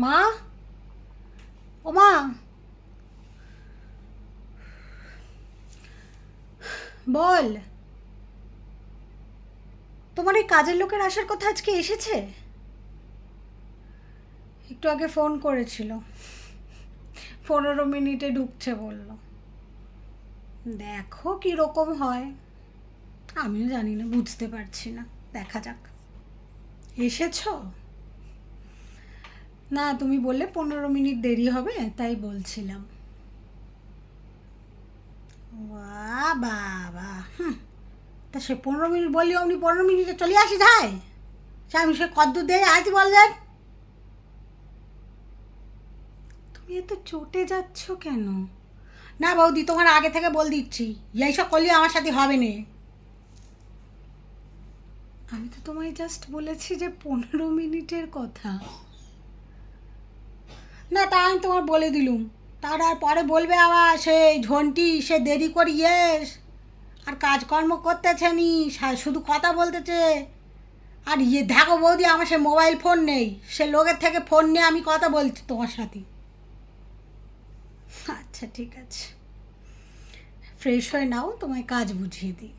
মা, ও মা, বল। তোমার এই কাজের লোকের আসার কথা আজকে এসেছে? একটু আগে ফোন করেছিল, 15 মিনিটে ঢুকছে বলল। দেখো কীরকম হয়, আমিও জানি না, বুঝতে পারছি না, দেখা যাক। এসেছো? না, তুমি বললে 15 মিনিট দেরি হবে, তাই বলছিলাম। বাহ বাবা, তা সে 15 মিনিট বললি, অমনি 15 মিনিটে চলে আসি যায়? সে আমি সে কদ্দূর দেয় আজ বলবেন। তুমি এত চটে যাচ্ছ কেন? না বৌদি, তোমার আগে থেকে বল দিচ্ছি, এইসব করলে আমার সাথে হবে না। আমি তো তোমায় জাস্ট বলেছি যে 15 মিনিটের কথা। না, তা আমি তোমার বলে দিলুম, তার আর পরে বলবে আবার সে ঝন্টি, সে দেরি করি আর কাজকর্ম করতেছে নি, শুধু কথা বলতেছে। আর দেখো বৌদি, আমার সে মোবাইল ফোন নেই, সে লোকের থেকে ফোন নিয়ে আমি কথা বলছি তোমার সাথে। আচ্ছা ঠিক আছে, ফ্রেশ হয়ে নাও, তোমায় কাজ বুঝিয়ে দিই।